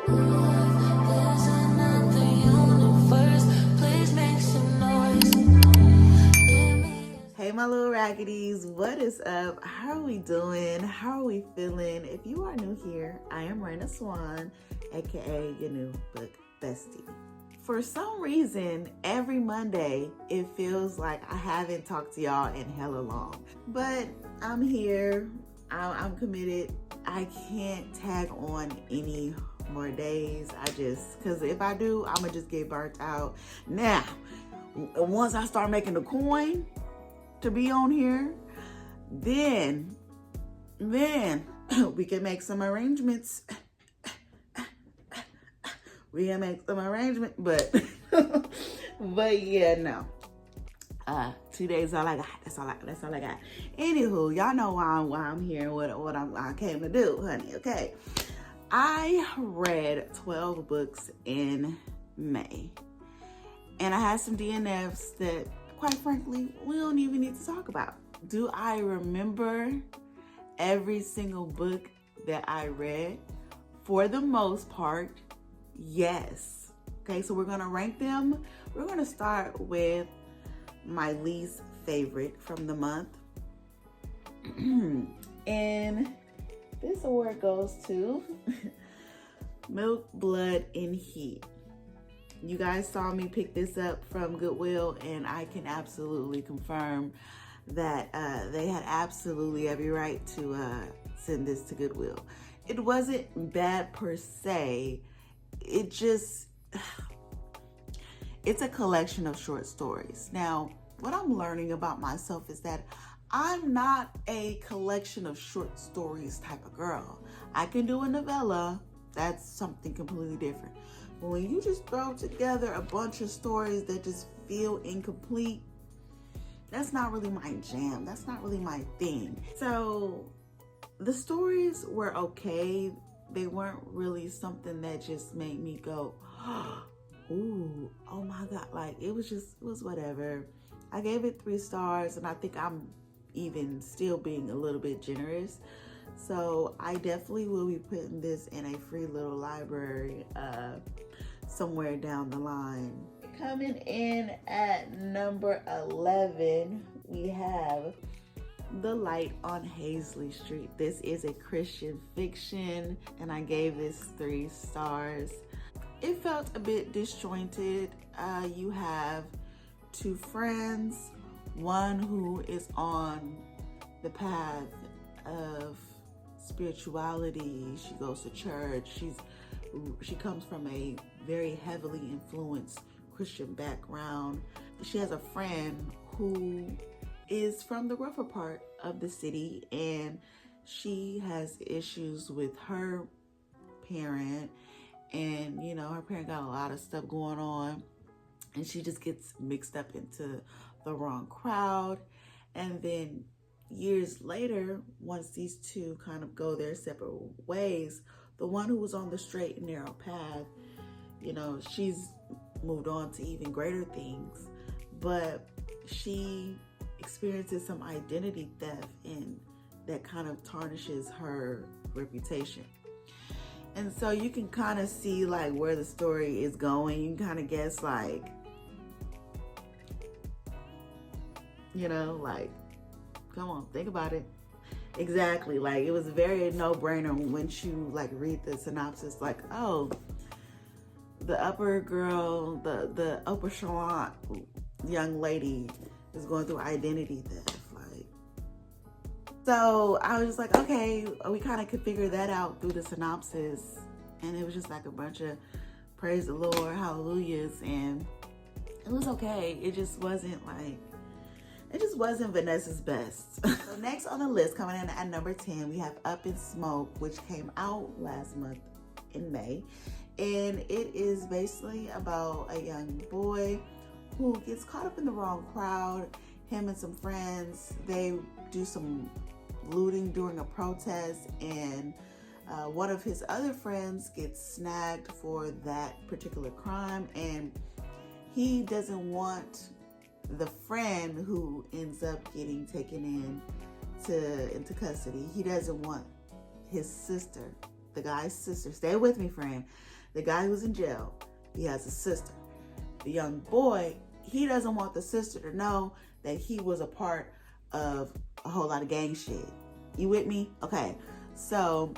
There's another universe. Please make some noise. Hey my little raggities, what is up? How are we doing? How are we feeling? If you are new here, I am Raina Swan, aka your new book bestie. For some reason, every Monday, it feels like I haven't talked to y'all in hella long. But I'm here, I'm committed. I can't tag on any more days. Because if I do, I'm gonna just get burnt out. Now, once I start making the coin to be on here, then we can make some arrangements. We can make some arrangement, but but yeah, no. 2 days all I got. That's all I got. Anywho, y'all know why I'm here and what I came to do, honey. Okay. I read 12 books in May. And I had some DNFs that, quite frankly, we don't even need to talk about. Do I remember every single book that I read? For the most part, yes. Okay, so we're gonna rank them. We're gonna start with my least favorite from the month. And this award goes to Milk, Blood, and Heat. You guys saw me pick this up from Goodwill, and I can absolutely confirm that they had absolutely every right to send this to Goodwill. It wasn't bad per se. It's a collection of short stories. Now, what I'm learning about myself is that I'm not a collection of short stories type of girl. I can do a novella. That's something completely different. But when you just throw together a bunch of stories that just feel incomplete, that's not really my jam. That's not really my thing. So the stories were okay. They weren't really something that just made me go, ooh, oh my God. Like it was whatever. I gave it 3 stars, and I think I'm even still being a little bit generous. So I definitely will be putting this in a free little library somewhere down the line. Coming in at number 11, we have The Light on Hazley Street. This is a Christian fiction, and I gave this 3 stars. It felt a bit disjointed. You have 2 friends, one who is on the path of spirituality. She goes to church. She comes from a very heavily influenced Christian background. She has a friend who is from the rougher part of the city, and she has issues with her parent, and her parent got a lot of stuff going on, and she just gets mixed up into the wrong crowd. And then years later, once these 2 kind of go their separate ways, the one who was on the straight and narrow path, she's moved on to even greater things, but she experiences some identity theft, and that kind of tarnishes her reputation. And so you can kind of see like where the story is going. You can kind of guess like, like, come on, think about it. Exactly. Like it was very no-brainer once you like read the synopsis, like, oh, the upper girl, the upper echelon young lady is going through identity theft. Like, so I was just like, okay, we kind of could figure that out through the synopsis. And it was just like a bunch of praise the Lord, hallelujahs, and it was okay. It just wasn't Vanessa's best. So next on the list, coming in at number 10, we have Up in Smoke, which came out last month in May. And it is basically about a young boy who gets caught up in the wrong crowd. Him and some friends, they do some looting during a protest, and one of his other friends gets snagged for that particular crime, and he doesn't want the friend who ends up getting taken into custody. He doesn't want his sister the guy's sister. Stay with me, friend. The guy who's in jail, he has a sister. The young boy, he doesn't want the sister to know that he was a part of a whole lot of gang shit. You with me? Okay. So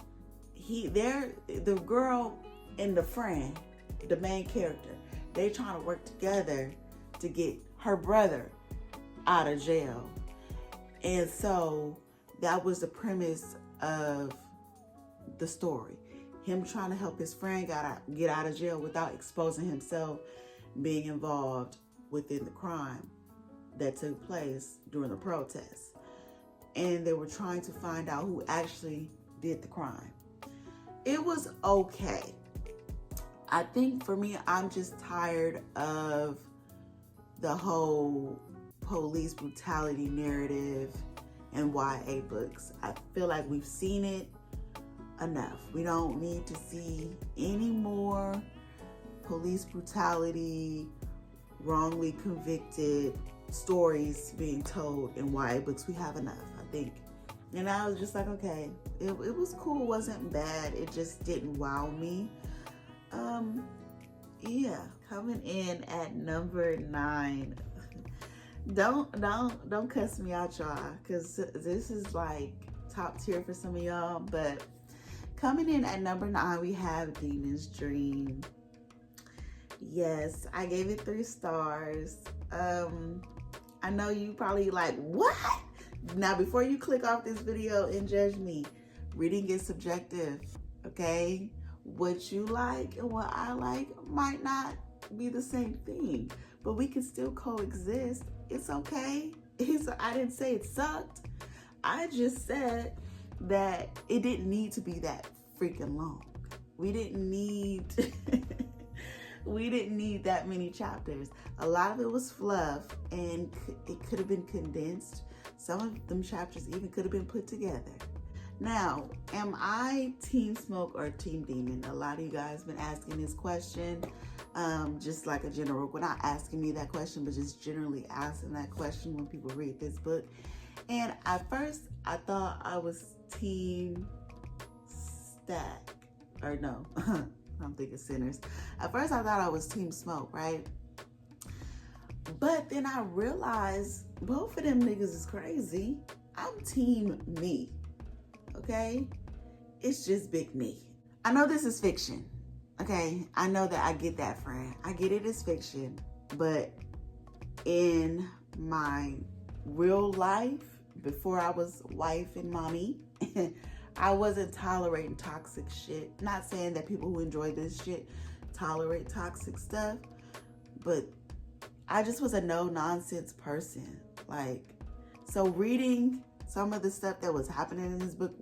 the girl and the friend, the main character, they trying to work together to get her brother out of jail. And so that was the premise of the story. Him trying to help his friend get out of jail without exposing himself being involved within the crime that took place during the protests. And they were trying to find out who actually did the crime. It was okay. I think for me, I'm just tired of the whole police brutality narrative in YA books. I feel like we've seen it enough. We don't need to see any more police brutality, wrongly convicted stories being told in YA books. We have enough, I think. And I was just like, okay, it was cool, it wasn't bad. It just didn't wow me. Yeah, coming in at number 9. Don't cuss me out, y'all, because this is like top tier for some of y'all. But coming in at number 9, we have Demon's Dream. Yes, I gave it 3 stars. I know you probably like, what? Now, before you click off this video and judge me, reading is subjective, okay? What you like and what I like might not be the same thing, but we can still coexist. It's okay. I didn't say it sucked. I just said that it didn't need to be that freaking long. We didn't need that many chapters. A lot of it was fluff, and it could have been condensed. Some of them chapters even could have been put together. Now, am I Team Smoke or Team Demon? A lot of you guys been asking this question. Just like a general, we're not asking me that question, but just generally asking that question when people read this book. And at first, I thought I was Team Stack. Or no, I'm thinking Sinners. At first, I thought I was Team Smoke, right? But then I realized both of them niggas is crazy. I'm Team Me. Okay? It's just big me. I know this is fiction. Okay? I know that. I get that, friend. I get it as fiction. But in my real life, before I was wife and mommy, I wasn't tolerating toxic shit. Not saying that people who enjoy this shit tolerate toxic stuff, but I just was a no-nonsense person. Like, so reading some of the stuff that was happening in this book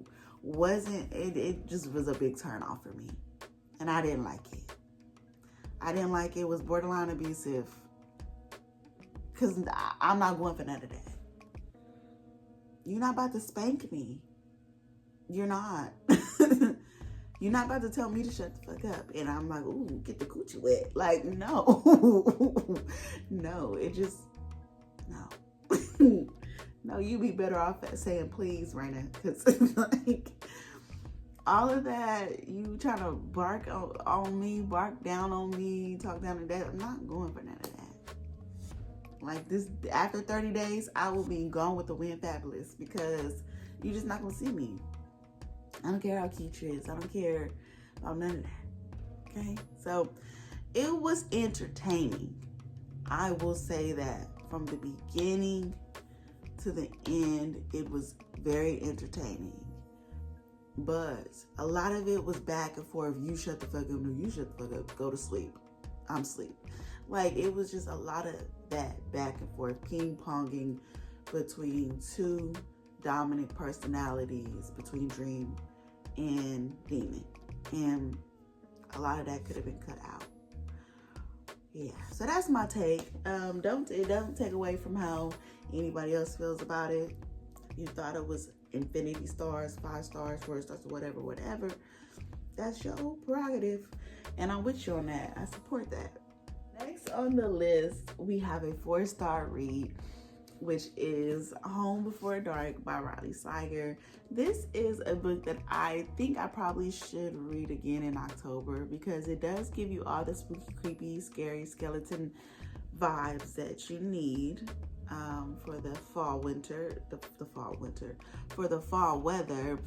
it just was a big turn off for me. And I didn't like it. I didn't like it. It was borderline abusive. Because I'm not going for none of that. You're not about to spank me. You're not. You're not about to tell me to shut the fuck up. And I'm like, ooh, get the coochie wet. Like, no. No, it just, no. No, you'd be better off at saying please, Raina. Because, like, all of that, you trying to bark on me, bark down on me, talk down to that. I'm not going for none of that. Like, this, after 30 days, I will be gone with the wind fabulous because you're just not going to see me. I don't care how cute you is. I don't care about none of that. Okay? So, it was entertaining. I will say that from the beginning to the end, it was very entertaining. But a lot of it was back and forth. You shut the fuck up. No, you shut the fuck up. Go to sleep. I'm asleep. Like, it was just a lot of that back and forth, ping-ponging between two dominant personalities, between Dream and Demon. And a lot of that could have been cut out. Yeah, so that's my take. It doesn't take away from how anybody else feels about it. You thought it was infinity stars, 5 stars, 4 stars, whatever. That's your prerogative. And I'm with you on that. I support that. Next on the list, we have a 4-star read which is Home Before Dark by Riley Sager. This is a book that I think I probably should read again in October because it does give you all the spooky, creepy, scary skeleton vibes that you need for the fall winter, for the fall weather.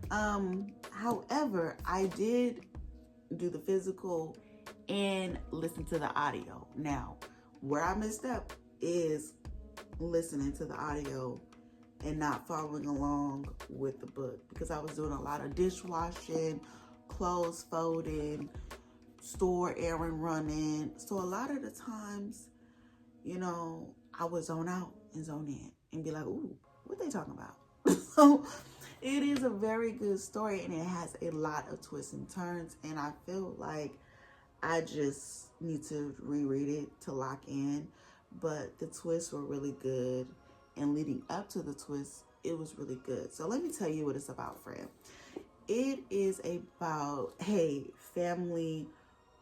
However, I did do the physical and listen to the audio. Now, where I messed up is listening to the audio and not following along with the book because I was doing a lot of dishwashing, clothes folding, store errand running. So a lot of the times, you know, I would zone out and zone in and be like, ooh, what they talking about? So it is a very good story and it has a lot of twists and turns, and I feel like I just need to reread it to lock in. But the twists were really good, and leading up to the twist, it was really good. So let me tell you what it's about, friend. It is about a family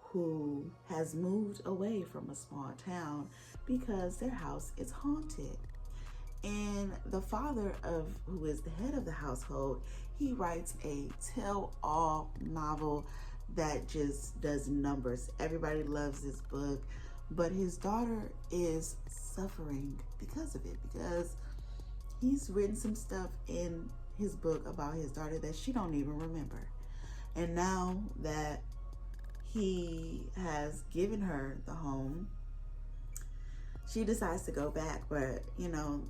who has moved away from a small town because their house is haunted. And the father of who is the head of the household, he writes a tell-all novel that just does numbers. Everybody loves this book, but his daughter is suffering because of it, because he's written some stuff in his book about his daughter that she don't even remember. And now that he has given her the home, she decides to go back, but you know,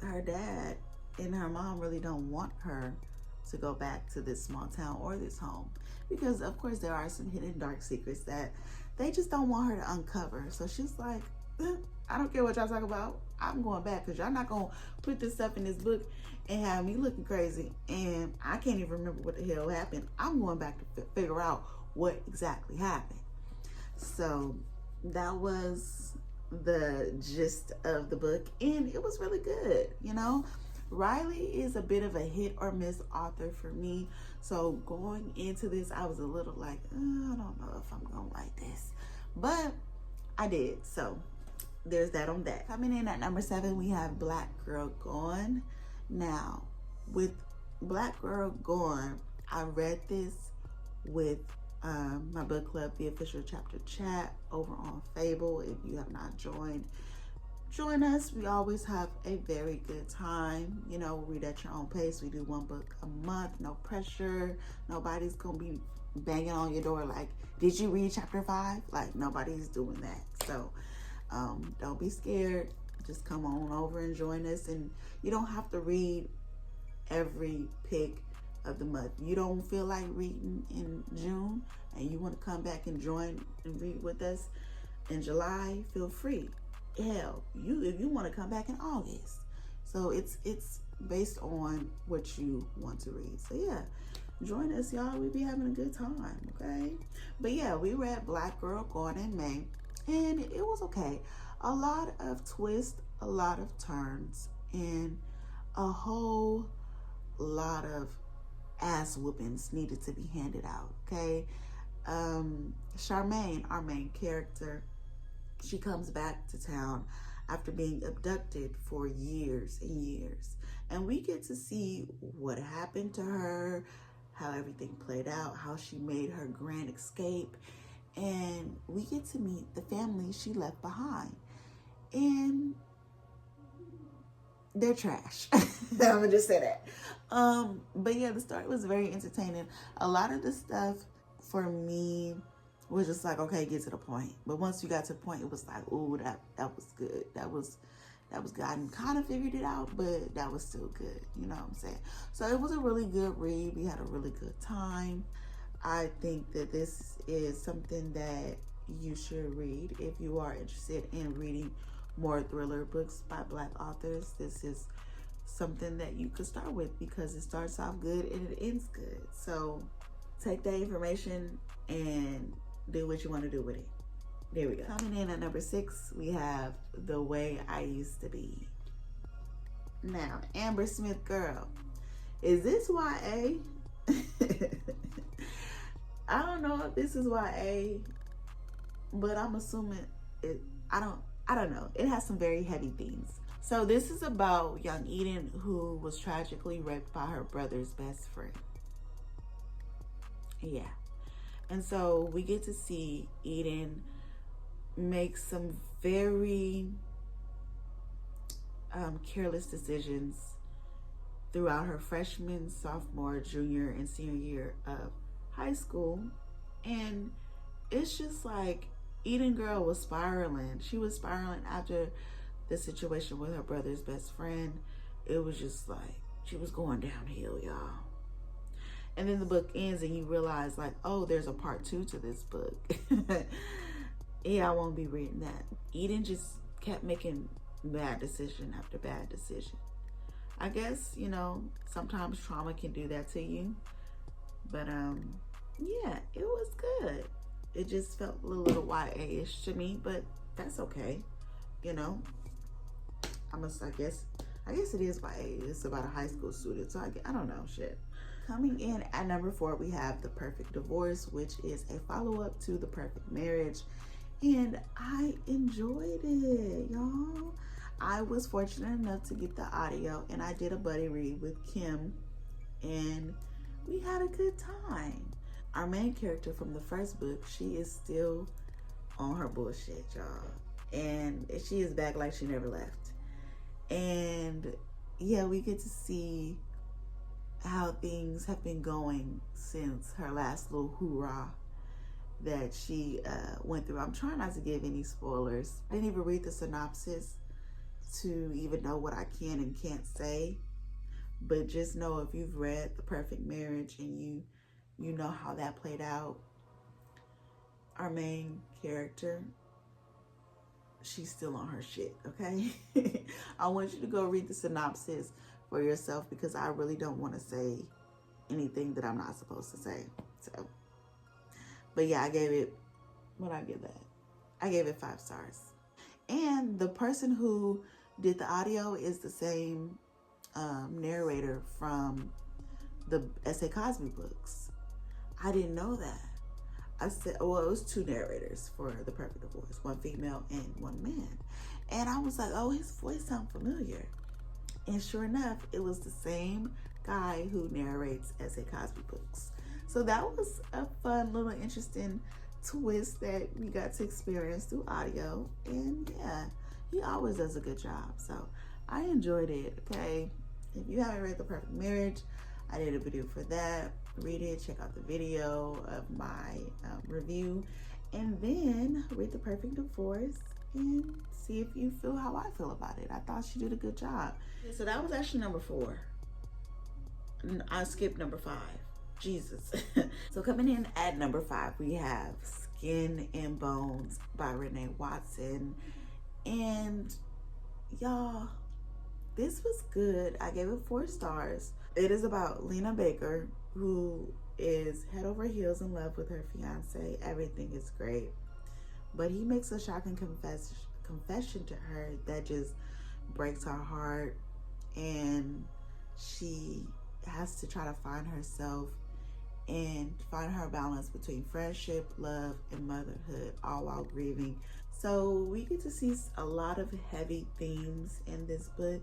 her dad and her mom really don't want her to go back to this small town or this home because of course there are some hidden dark secrets that they just don't want her to uncover. So she's like, I don't care what y'all talk about, I'm going back because y'all not gonna put this stuff in this book and have me looking crazy and I can't even remember what the hell happened. I'm going back to figure out what exactly happened. So that was the gist of the book, and it was really good. You know, Riley is a bit of a hit or miss author for me, so going into this I was a little like, I don't know if I'm gonna like this, but I did. So there's that on that. Coming in at number 7, we have Black Girl Gone. Now with Black Girl Gone, I read this with my book club, the official chapter chat over on Fable. If you have not joined, join us. We always have a very good time. You know, read at your own pace. We do one book a month, no pressure. Nobody's gonna be banging on your door like, did you read chapter 5? Like, nobody's doing that. So don't be scared. Just come on over and join us. And you don't have to read every pick of the month. You don't feel like reading in June and you want to come back and join and read with us in July, feel free. Hell, if you want to come back in August. So it's based on what you want to read. So yeah, join us, y'all. We be having a good time, okay? But yeah, we read Black Girl Gone in May, and it was okay. A lot of twists, a lot of turns, and a whole lot of ass whoopings needed to be handed out, okay? Charmaine, our main character, she comes back to town after being abducted for years and years. And we get to see what happened to her, how everything played out, how she made her grand escape. And we get to meet the family she left behind. And they're trash. I'm gonna just say that. But yeah, the story was very entertaining. A lot of the stuff for me was just like, okay, get to the point. But once you got to the point, it was like, ooh, that was good. That was good. I kind of figured it out, but that was still good. You know what I'm saying? So it was a really good read. We had a really good time. I think that this is something that you should read if you are interested in reading more thriller books by Black authors. This is something that you could start with because it starts off good and it ends good. So take that information and do what you want to do with it. There we go. Coming in at number 6, we have The Way I Used to Be. Now, Amber Smith, girl, is this YA? I don't know if this is YA, but I'm assuming it. I don't know. It has some very heavy themes. So this is about young Eden, who was tragically raped by her brother's best friend. Yeah. And so we get to see Eden make some very careless decisions throughout her freshman, sophomore, junior, and senior year of high school. And it's just like Eden girl was spiraling. She was spiraling after the situation with her brother's best friend. It was just like she was going downhill, y'all. And then the book ends and you realize like, oh, there's a part 2 to this book. Yeah, I won't be reading that. Eden just kept making bad decision after bad decision. I guess, you know, sometimes trauma can do that to you. But yeah, it was good. It just felt a little YA-ish to me, but that's okay. You know, I guess it is YA. It's about a high school student, so I don't know, shit. Coming in at number 4, we have The Perfect Divorce, which is a follow-up to The Perfect Marriage. And I enjoyed it, y'all. I was fortunate enough to get the audio, and I did a buddy read with Kim, and we had a good time. Our main character from the first book, she is still on her bullshit, y'all. And she is back like she never left. And yeah, we get to see how things have been going since her last little hoorah that she went through. I'm trying not to give any spoilers. I didn't even read the synopsis to even know what I can and can't say. But just know, if you've read The Perfect Marriage and you know how that played out, our main character, she's still on her shit, okay? I want you to go read the synopsis for yourself, because I really don't want to say anything that I'm not supposed to say. So, but yeah, I gave it, what'd I give that? I gave it 5 stars. And the person who did the audio is the same narrator from the S.A. Cosby books. I didn't know that. I said, well, it was 2 narrators for The Perfect Divorce, 1 female and 1 man. And I was like, oh, his voice sounds familiar. And sure enough, it was the same guy who narrates S.A. Cosby books. So that was a fun little interesting twist that we got to experience through audio. And yeah, he always does a good job. So I enjoyed it, okay? If you haven't read The Perfect Marriage, I did a video for that. Read it, check out the video of my review, and then read The Perfect Divorce and see if you feel how I feel about it. I thought she did a good job. So that was actually number 4. I skipped number 5. Jesus. So coming in at number 5, we have Skin and Bones by Renee Watson. And y'all, this was good. I gave it 4 stars. It is about Lena Baker, who is head over heels in love with her fiance. Everything is great, but he makes a shocking confession to her that just breaks her heart, and she has to try to find herself and find her balance between friendship, love, and motherhood, all while grieving. So we get to see a lot of heavy themes in this book,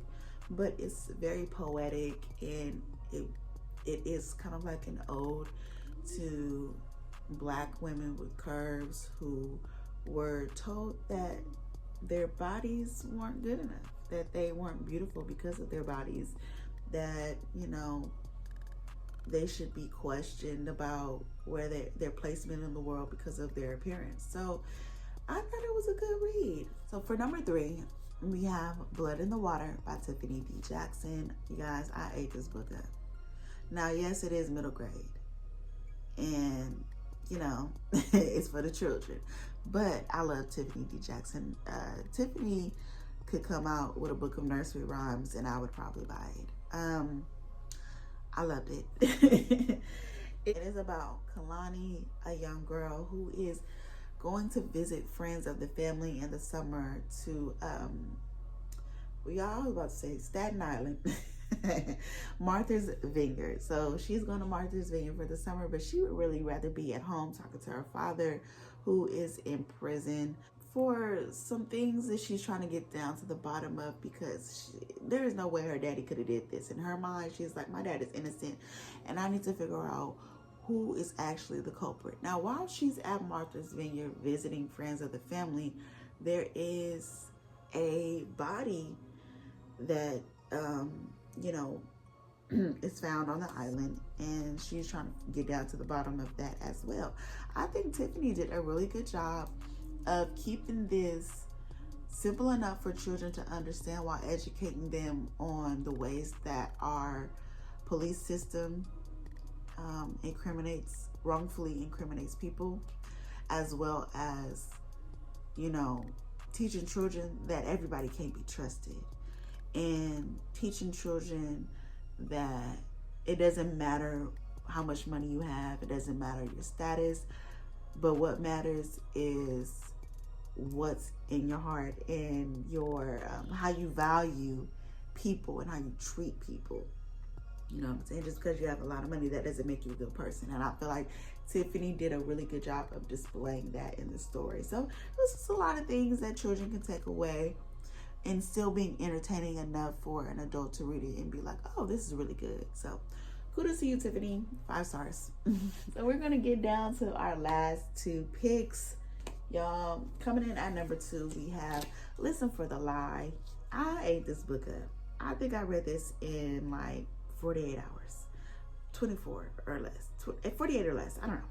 but it's very poetic, and it is kind of like an ode to Black women with curves who were told that their bodies weren't good enough, that they weren't beautiful because of their bodies, that, you know, they should be questioned about where their placement in the world because of their appearance. So I thought it was a good read. So for number 3, we have Blood in the Water by Tiffany D. Jackson. You guys, I ate this book up. Now, yes, it is middle grade, and you know, it's for the children, but I love Tiffany D. Jackson. Tiffany could come out with a book of nursery rhymes and I would probably buy it. I loved it. It is about Kalani, a young girl who is going to visit friends of the family in the summer to, we all about to say Staten Island, Martha's Vineyard. So she's going to Martha's Vineyard for the summer, but she would really rather be at home talking to her father, who is in prison for some things that she's trying to get down to the bottom of, because there is no way her daddy could have did this. In her mind, she's like, my dad is innocent, and I need to figure out who is actually the culprit. Now, while she's at Martha's Vineyard visiting friends of the family, there is a body that, you know, is found on the island, and she's trying to get down to the bottom of that as well. I think Tiffany did a really good job of keeping this simple enough for children to understand, while educating them on the ways that our police system wrongfully incriminates people, as well as, you know, teaching children that everybody can't be trusted, and teaching children that it doesn't matter how much money you have, it doesn't matter your status, but what matters is what's in your heart and your how you value people and how you treat people. You know what I'm saying? Just because you have a lot of money, that doesn't make you a good person. And I feel like Tiffany did a really good job of displaying that in the story. So there's just a lot of things that children can take away, and still being entertaining enough for an adult to read it and be like, oh, this is really good. So kudos to you, Tiffany. 5 stars. So we're going to get down to our last 2 picks. Y'all, coming in at number 2, we have Listen for the Lie. I ate this book up. I think I read this in like 48 hours. 24 or less. 48 or less. I don't know.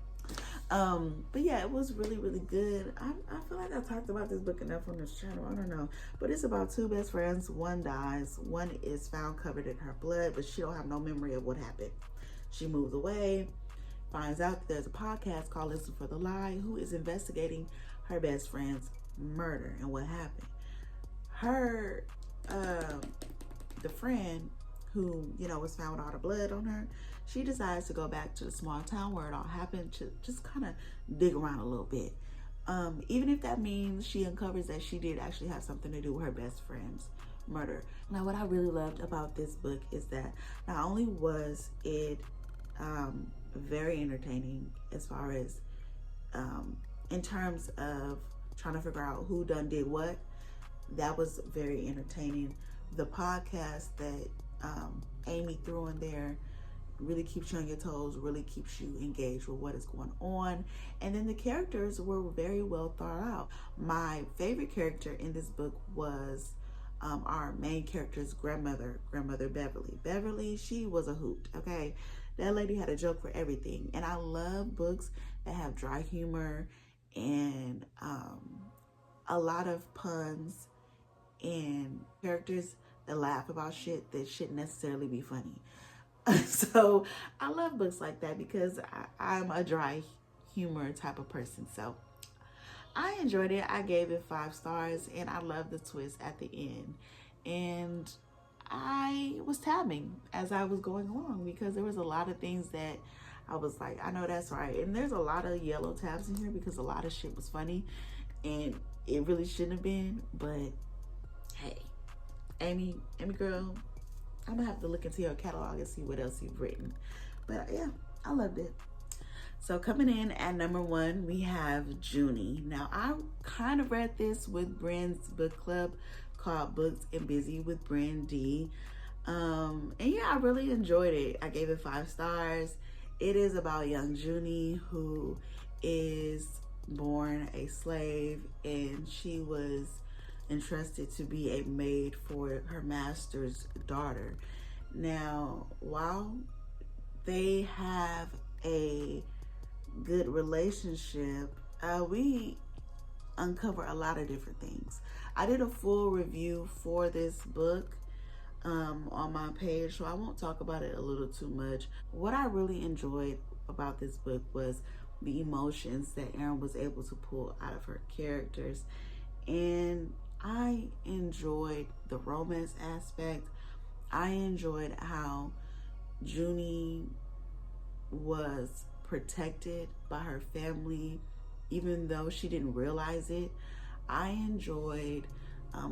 But yeah, it was really, really good. I feel like I talked about this book enough on this channel. I don't know. But it's about 2 best friends. One dies. One is found covered in her blood, but she don't have no memory of what happened. She moves away, finds out that there's a podcast called Listen for the Lie, who is investigating her best friend's murder and what happened. Her, the friend who, you know, was found with all the blood on her, she decides to go back to the small town where it all happened to just kind of dig around a little bit. Even if that means she uncovers that she did actually have something to do with her best friend's murder. Now, what I really loved about this book is that not only was it very entertaining as far as in terms of trying to figure out who done did what, that was very entertaining. The podcast that Amy threw in there really keeps you on your toes, really keeps you engaged with what is going on. And then the characters were very well thought out. My favorite character in this book was our main character's grandmother Beverly. Beverly, she was a hoot, okay? That lady had a joke for everything. And I love books that have dry humor and a lot of puns and characters that laugh about shit that shouldn't necessarily be funny. So I love books like that because I'm a dry humor type of person. So I enjoyed it. I gave it 5 stars, and I love the twist at the end. And I was tabbing as I was going along because there was a lot of things that I was like, I know that's right. And there's a lot of yellow tabs in here because a lot of shit was funny and it really shouldn't have been. But hey, Amy girl, I'm gonna have to look into your catalog and see what else you've written. But yeah, I loved it. So coming in at number 1, we have Junie. Now, I kind of read this with Bren's book club called Books and Busy with Bren D. And yeah, I really enjoyed it. I gave it 5 stars. It is about young Junie, who is born a slave, and she was entrusted to be a maid for her master's daughter. Now, while they have a good relationship, we uncover a lot of different things. I did a full review for this book on my page, so I won't talk about it a little too much. What I really enjoyed about this book was the emotions that Erin was able to pull out of her characters, and I enjoyed the romance aspect. I enjoyed how Junie was protected by her family, even though she didn't realize it. I enjoyed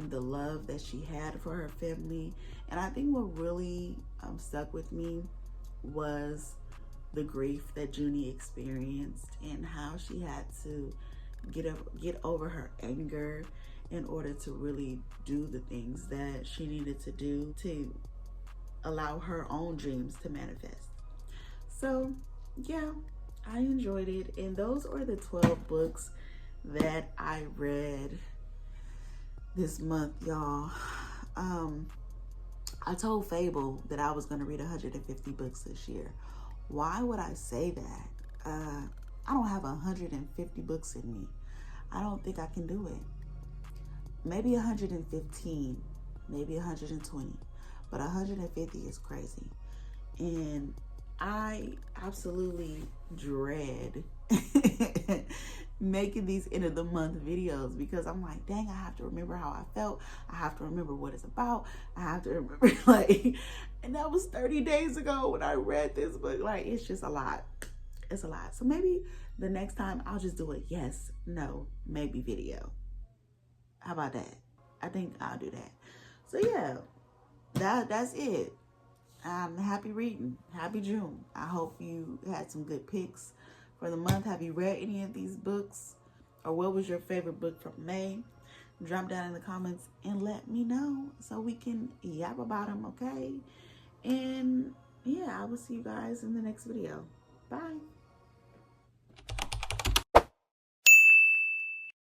the love that she had for her family. And I think what really stuck with me was the grief that Junie experienced and how she had to get over her anger in order to really do the things that she needed to do to allow her own dreams to manifest. So, yeah, I enjoyed it. And those are the 12 books that I read this month, y'all. I told Fable that I was going to read 150 books this year. Why would I say that? I don't have 150 books in me. I don't think I can do it. Maybe 115, maybe 120, but 150 is crazy. And I absolutely dread making these end of the month videos because I'm like, dang, I have to remember how I felt. I have to remember what it's about. I have to remember, like, and that was 30 days ago when I read this book. Like, it's just a lot. It's a lot. So maybe the next time I'll just do a yes, no, maybe video. How about that? I think I'll do that. So yeah, that's it. Happy reading. Happy June. I hope you had some good picks for the month. Have you read any of these books? Or what was your favorite book from May? Drop down in the comments and let me know so we can yap about them, okay? And yeah, I will see you guys in the next video.